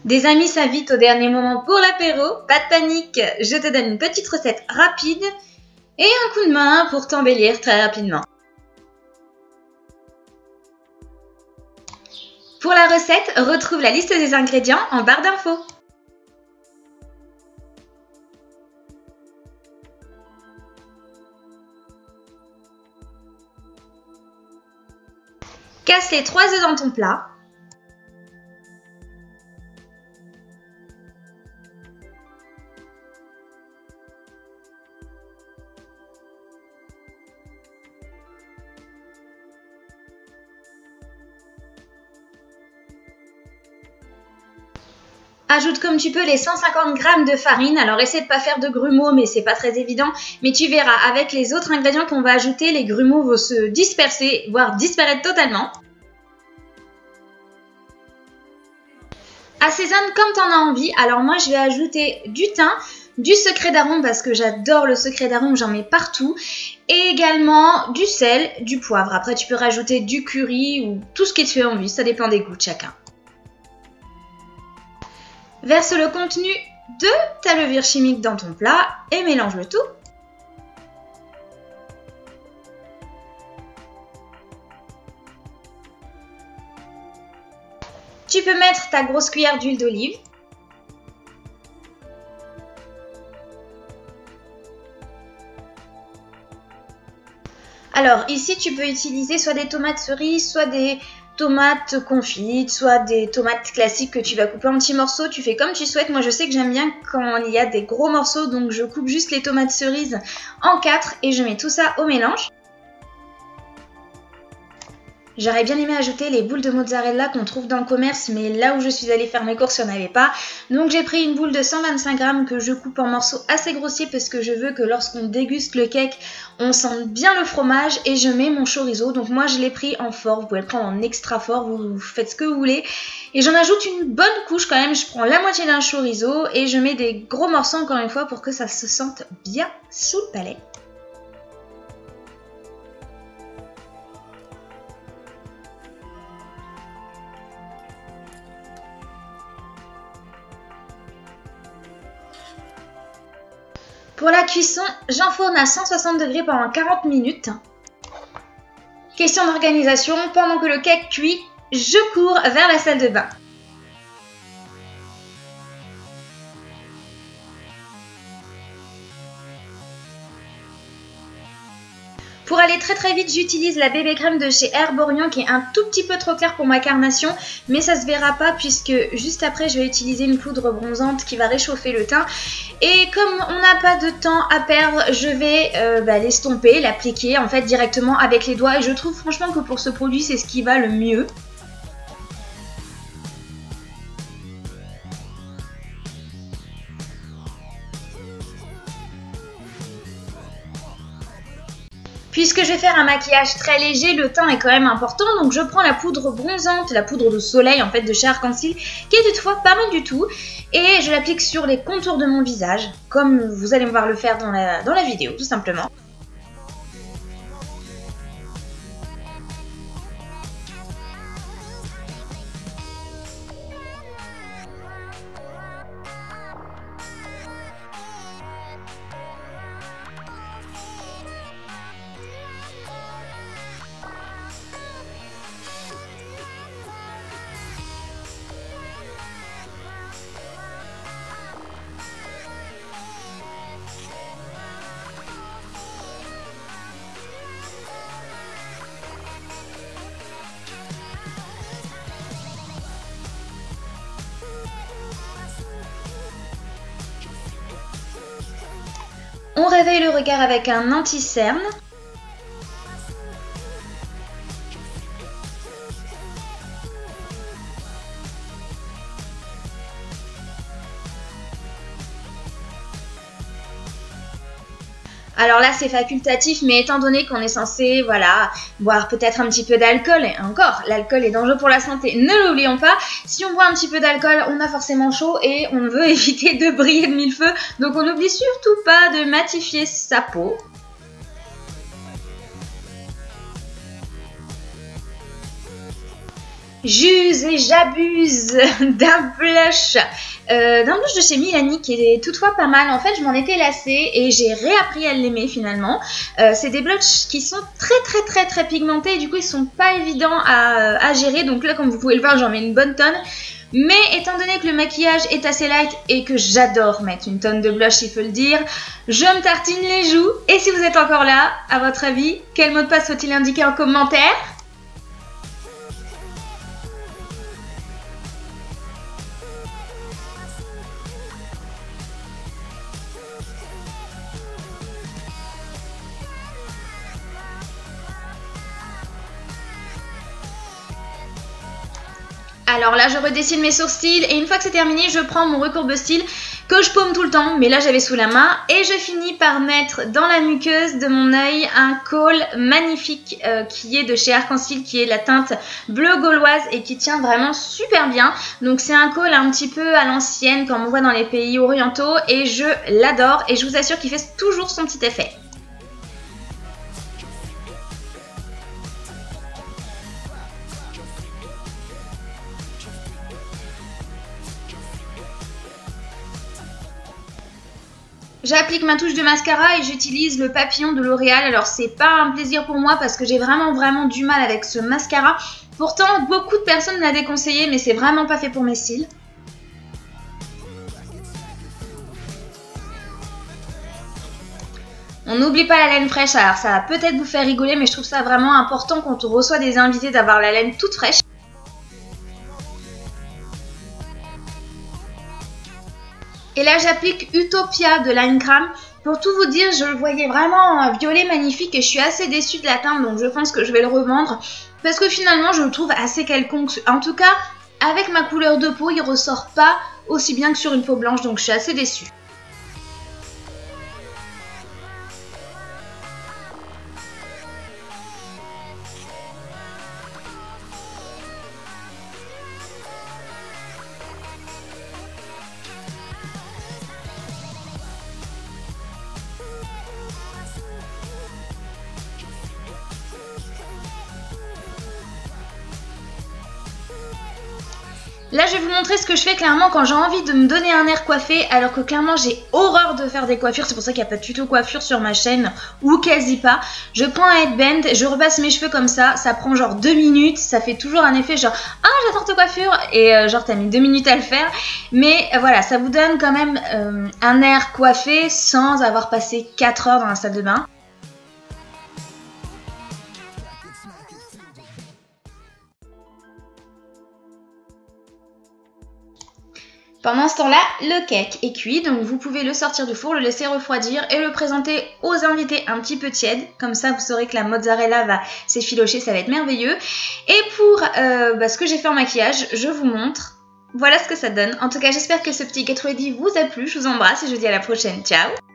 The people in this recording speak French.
Des amis s'invitent au dernier moment pour l'apéro, pas de panique, je te donne une petite recette rapide et un coup de main pour t'embellir très rapidement. Pour la recette, retrouve la liste des ingrédients en barre d'infos. Casse les 3 œufs dans ton plat. Ajoute comme tu peux les 150 g de farine, alors essaie de pas faire de grumeaux mais c'est pas très évident, mais tu verras avec les autres ingrédients qu'on va ajouter, les grumeaux vont se disperser, voire disparaître totalement. Assaisonne comme tu en as envie, alors moi je vais ajouter du thym, du secret d'arôme parce que j'adore le secret d'arôme, j'en mets partout, et également du sel, du poivre. Après tu peux rajouter du curry ou tout ce qui te fait envie, ça dépend des goûts de chacun. Verse le contenu de ta levure chimique dans ton plat et mélange le tout. Tu peux mettre ta grosse cuillère d'huile d'olive. Alors ici tu peux utiliser soit des tomates cerises, soit des tomates confites, soit des tomates classiques que tu vas couper en petits morceaux. Tu fais comme tu souhaites. Moi je sais que j'aime bien quand il y a des gros morceaux, donc je coupe juste les tomates cerises en 4 et je mets tout ça au mélange. J'aurais bien aimé ajouter les boules de mozzarella qu'on trouve dans le commerce, mais là où je suis allée faire mes courses, il n'y en avait pas. Donc j'ai pris une boule de 125 g que je coupe en morceaux assez grossiers parce que je veux que lorsqu'on déguste le cake, on sente bien le fromage et je mets mon chorizo. Donc moi je l'ai pris en fort, vous pouvez le prendre en extra fort, vous faites ce que vous voulez. Et j'en ajoute une bonne couche quand même, je prends la moitié d'un chorizo et je mets des gros morceaux encore une fois pour que ça se sente bien sous le palais. Pour la cuisson, j'enfourne à 160 degrés pendant 40 minutes. Question d'organisation, pendant que le cake cuit, je cours vers la salle de bain. Pour aller très très vite, j'utilise la bébé crème de chez Herborian qui est un tout petit peu trop claire pour ma carnation, mais ça se verra pas puisque juste après je vais utiliser une poudre bronzante qui va réchauffer le teint. Et comme on n'a pas de temps à perdre, je vais l'estomper, l'appliquer en fait directement avec les doigts et je trouve franchement que pour ce produit c'est ce qui va le mieux. Puisque je vais faire un maquillage très léger, le teint est quand même important, donc je prends la poudre bronzante, la poudre de soleil en fait de chez Arc-en-Ciel, qui est toutefois pas mal du tout, et je l'applique sur les contours de mon visage, comme vous allez me voir le faire dans la vidéo tout simplement. On réveille le regard avec un anti-cerne. Alors là, c'est facultatif, mais étant donné qu'on est censé, voilà, boire peut-être un petit peu d'alcool, et encore, l'alcool est dangereux pour la santé, ne l'oublions pas, si on boit un petit peu d'alcool, on a forcément chaud et on veut éviter de briller de mille feux, donc on n'oublie surtout pas de matifier sa peau. J'use et j'abuse d'un blush de chez Milani qui est toutefois pas mal. En fait, je m'en étais lassée et j'ai réappris à l'aimer finalement. C'est des blushs qui sont très pigmentés et du coup ils sont pas évidents à gérer. Donc là, comme vous pouvez le voir, j'en mets une bonne tonne. Mais étant donné que le maquillage est assez light et que j'adore mettre une tonne de blush, il faut le dire, je me tartine les joues. Et si vous êtes encore là, à votre avis, quel mot de passe faut-il indiquer en commentaire ? Alors là, je redessine mes sourcils et une fois que c'est terminé, je prends mon recourbe-style que je paume tout le temps, mais là j'avais sous la main et je finis par mettre dans la muqueuse de mon œil un col magnifique qui est de chez Arc-en-Ciel, qui est la teinte bleu gauloise et qui tient vraiment super bien. Donc c'est un col un petit peu à l'ancienne comme on voit dans les pays orientaux et je l'adore et je vous assure qu'il fait toujours son petit effet. J'applique ma touche de mascara et j'utilise le papillon de L'Oréal. Alors c'est pas un plaisir pour moi parce que j'ai vraiment du mal avec ce mascara. Pourtant beaucoup de personnes l'ont déconseillé mais c'est vraiment pas fait pour mes cils. On n'oublie pas la laine fraîche, alors ça va peut-être vous faire rigoler mais je trouve ça vraiment important quand on reçoit des invités d'avoir la laine toute fraîche. Et là, j'applique Utopia de Line Crame. Pour tout vous dire, je le voyais vraiment violet magnifique et je suis assez déçue de la teinte, donc je pense que je vais le revendre. Parce que finalement, je le trouve assez quelconque. En tout cas, avec ma couleur de peau, il ressort pas aussi bien que sur une peau blanche, donc je suis assez déçue. Là, je vais vous montrer ce que je fais clairement quand j'ai envie de me donner un air coiffé, alors que clairement, j'ai horreur de faire des coiffures. C'est pour ça qu'il n'y a pas de tuto coiffure sur ma chaîne, ou quasi pas. Je prends un headband, je repasse mes cheveux comme ça prend genre 2 minutes. Ça fait toujours un effet genre « Ah, j'adore ta coiffure !» Et genre, t'as mis 2 minutes à le faire. Mais voilà, ça vous donne quand même un air coiffé sans avoir passé 4 heures dans la salle de bain. Pendant ce temps-là, le cake est cuit, donc vous pouvez le sortir du four, le laisser refroidir et le présenter aux invités un petit peu tiède. Comme ça, vous saurez que la mozzarella va s'effilocher, ça va être merveilleux. Et pour ce que j'ai fait en maquillage, je vous montre. Voilà ce que ça donne. En tout cas, j'espère que ce petit get ready vous a plu. Je vous embrasse et je vous dis à la prochaine. Ciao!